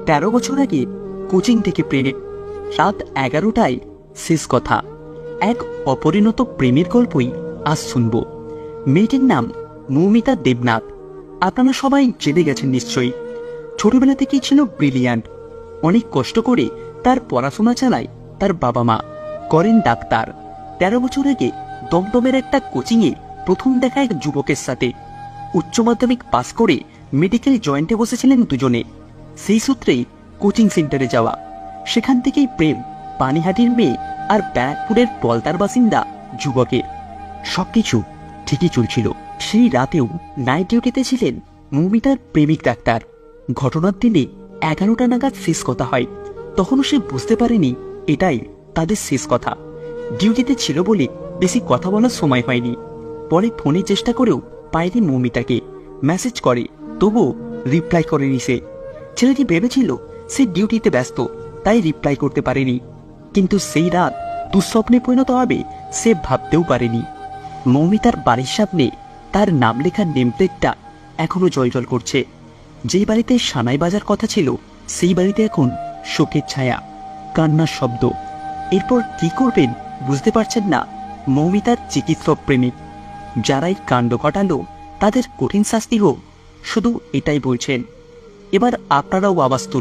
13 বছর আগে কোচিং থেকে প্রেমে, রাত 11টায় শেষ কথা। এক অপরিণত প্রেমের গল্পই আজ শুনব। মেয়েটির নাম মৌমিতা দেবনাথ। আপনারা সবাই জেনে গেছেন নিশ্চয়ই। ছোটবেলা থেকেই ছিল ব্রিলিয়ান্ট। অনেক কষ্ট করে তার পড়াশোনা চালায় তার বাবা মা, করেন ডাক্তার। 13 বছর আগে দমদমের একটা কোচিংয়ে প্রথম দেখা এক যুবকের সাথে। উচ্চ মাধ্যমিক পাস করে মেডিকেল জয়েন্টে বসেছিলেন দুজনে। সেই সূত্রেই কোচিং সেন্টারে যাওয়া। সেখান থেকেই প্রেম পানিহাটির মেয়ে আর ব্যারাকপুরের পলতার বাসিন্দা যুবকের। সবকিছু ঠিকই চলছিল। সেই রাতেও নাইট ডিউটিতে ছিলেন মৌমিতার প্রেমিক ডাক্তার। ঘটনার দিনে 11টা নাগাদ শেষ কথা হয়। তখনও সে বুঝতে পারেনি এটাই তাদের শেষ কথা। ডিউটিতে ছিল বলে বেশি কথা বলার সময় হয়নি। পরে ফোনে চেষ্টা করেও পায়নি মৌমিতাকে। মেসেজ করে, তবুও রিপ্লাই করেনি সে। ছেলেটি ভেবেছিল সে ডিউটিতে ব্যস্ত, তাই রিপ্লাই করতে পারেনি। কিন্তু সেই রাত দুঃস্বপ্নে পরিণত হবে সে ভাবতেও পারেনি। মৌমিতার বাড়ির সামনে তার নাম লেখার নেমপ্লেটটা এখনো জলজল করছে। যেই বাড়িতে সানাই বাজার কথা ছিল, সেই বাড়িতে এখন শোকের ছায়া, কান্নার শব্দ। এরপর কি করবেন বুঝতে পারছেন না মৌমিতার চিকিৎসক প্রেমিক। যারাই কাণ্ড ঘটালো তাদের কঠিন শাস্তি হোক, শুধু এটাই বলছেন। এবার আপনারাও আওয়াজ তুলুন।